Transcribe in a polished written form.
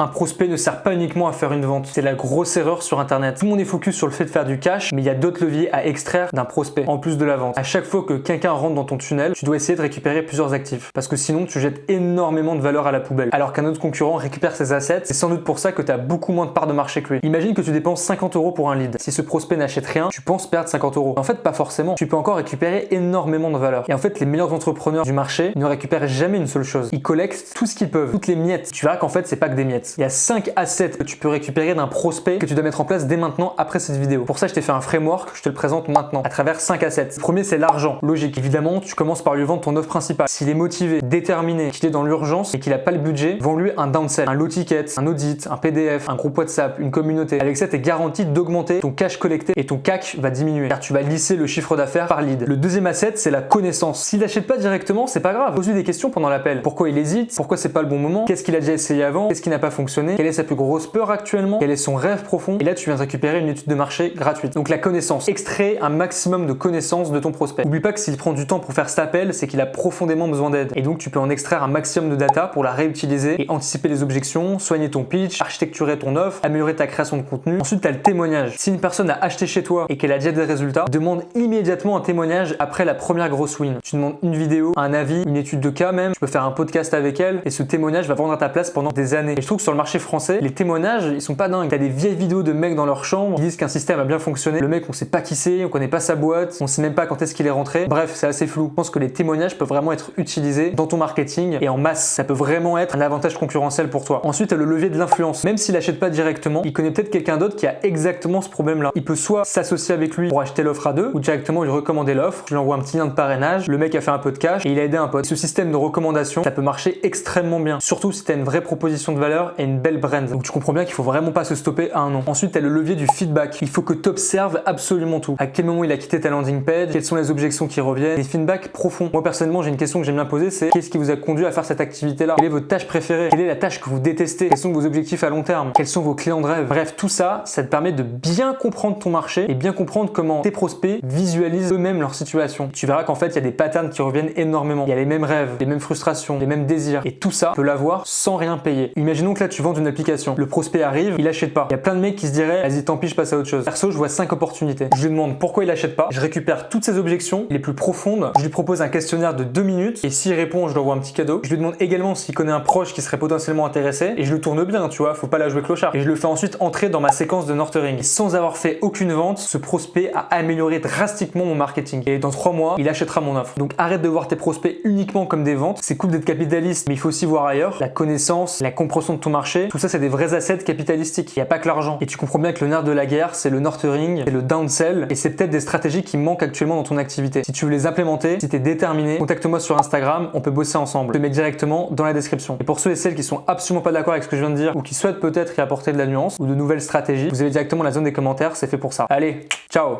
Un prospect ne sert pas uniquement à faire une vente. C'est la grosse erreur sur internet. Tout le monde est focus sur le fait de faire du cash, mais il y a d'autres leviers à extraire d'un prospect, en plus de la vente. À chaque fois que quelqu'un rentre dans ton tunnel, tu dois essayer de récupérer plusieurs actifs. Parce que sinon, tu jettes énormément de valeur à la poubelle. Alors qu'un autre concurrent récupère ses assets, c'est sans doute pour ça que tu as beaucoup moins de parts de marché que lui. Imagine que tu dépenses 50 € pour un lead. Si ce prospect n'achète rien, tu penses perdre 50 €. En fait, pas forcément. Tu peux encore récupérer énormément de valeur. Et en fait, les meilleurs entrepreneurs du marché ne récupèrent jamais une seule chose. Ils collectent tout ce qu'ils peuvent, toutes les miettes. Tu verras qu'en fait, c'est pas que des miettes. Il y a 5 assets que tu peux récupérer d'un prospect que tu dois mettre en place dès maintenant après cette vidéo. Pour ça, je t'ai fait un framework, je te le présente maintenant à travers 5 assets. Le premier, c'est l'argent. Logique. Évidemment, tu commences par lui vendre ton offre principale. S'il est motivé, déterminé, qu'il est dans l'urgence et qu'il n'a pas le budget, vends-lui un downsell, un low ticket, un audit, un PDF, un groupe WhatsApp, une communauté. Avec ça, tu es garanti d'augmenter ton cash collecté et ton CAC va diminuer car tu vas lisser le chiffre d'affaires par lead. Le deuxième asset, c'est la connaissance. S'il n'achète pas directement, c'est pas grave. Pose-lui des questions pendant l'appel. Pourquoi il hésite? Pourquoi c'est pas le bon moment? Qu'est-ce qu'il a déjà essayé avant? Qu'est-ce qui n'a pas fonctionné? Quelle est sa plus grosse peur actuellement? Quel est son rêve profond? Et là, tu viens de récupérer une étude de marché gratuite. Donc la connaissance. Extrais un maximum de connaissances de ton prospect. N'oublie pas que s'il prend du temps pour faire cet appel, c'est qu'il a profondément besoin d'aide. Et donc tu peux en extraire un maximum de data pour la réutiliser et anticiper les objections, soigner ton pitch, architecturer ton offre, améliorer ta création de contenu. Ensuite, tu as le témoignage. Si une personne a acheté chez toi et qu'elle a déjà des résultats, demande immédiatement un témoignage après la première grosse win. Tu demandes une vidéo, un avis, une étude de cas même. Tu peux faire un podcast avec elle et ce témoignage va vendre à ta place pendant des années. Et je trouve que sur le marché français, les témoignages, ils sont pas dingues. T'as des vieilles vidéos de mecs dans leur chambre qui disent qu'un système a bien fonctionné. Le mec, on sait pas qui c'est, on connaît pas sa boîte, on sait même pas quand est-ce qu'il est rentré. Bref, c'est assez flou. Je pense que les témoignages peuvent vraiment être utilisés dans ton marketing et en masse. Ça peut vraiment être un avantage concurrentiel pour toi. Ensuite, t'as le levier de l'influence. Même s'il achète pas directement, il connaît peut-être quelqu'un d'autre qui a exactement ce problème-là. Il peut soit s'associer avec lui pour acheter l'offre à deux ou directement lui recommander l'offre. Tu lui envoies un petit lien de parrainage, le mec a fait un peu de cash et il a aidé un pote. Ce système de recommandation, ça peut marcher extrêmement bien. Surtout si t'as une vraie proposition de valeur et une belle brand. Donc tu comprends bien qu'il faut vraiment pas se stopper à un nom. Ensuite, tu as le levier du feedback. Il faut que tu observes absolument tout. À quel moment il a quitté ta landing page, quelles sont les objections qui reviennent, des feedbacks profonds. Moi personnellement, j'ai une question que j'aime bien poser, c'est qu'est-ce qui vous a conduit à faire cette activité-là? Quelle est votre tâche préférée? Quelle est la tâche que vous détestez? Quels sont vos objectifs à long terme? Quels sont vos clients de rêve? Bref, tout ça, ça te permet de bien comprendre ton marché et bien comprendre comment tes prospects visualisent eux-mêmes leur situation. Tu verras qu'en fait, il y a des patterns qui reviennent énormément. Il y a les mêmes rêves, les mêmes frustrations, les mêmes désirs. Et tout ça, tu peux l'avoir sans rien payer. Imaginons que là, tu vends une application. Le prospect arrive, il achète pas. Il y a plein de mecs qui se diraient, vas-y, tant pis, je passe à autre chose. Perso, je vois 5 opportunités. Je lui demande pourquoi il achète pas. Je récupère toutes ses objections les plus profondes. Je lui propose un questionnaire de 2 minutes. Et s'il répond, je lui envoie un petit cadeau. Je lui demande également s'il connaît un proche qui serait potentiellement intéressé. Et je le tourne bien, tu vois, faut pas la jouer clochard. Et je le fais ensuite entrer dans ma séquence de nurturing. Et sans avoir fait aucune vente, ce prospect a amélioré drastiquement mon marketing. Et dans 3 mois, il achètera mon offre. Donc arrête de voir tes prospects uniquement comme des ventes. C'est cool d'être capitaliste, mais il faut aussi voir ailleurs. La connaissance, la compréhension de ton marché, tout ça, c'est des vrais assets capitalistiques. Il n'y a pas que l'argent. Et tu comprends bien que le nerf de la guerre, c'est le nurturing, c'est le downsell. Et c'est peut-être des stratégies qui manquent actuellement dans ton activité. Si tu veux les implémenter, si tu es déterminé, contacte-moi sur Instagram, on peut bosser ensemble. Je te mets directement dans la description. Et pour ceux et celles qui sont absolument pas d'accord avec ce que je viens de dire ou qui souhaitent peut-être y apporter de la nuance ou de nouvelles stratégies, vous avez directement la zone des commentaires, c'est fait pour ça. Allez, ciao!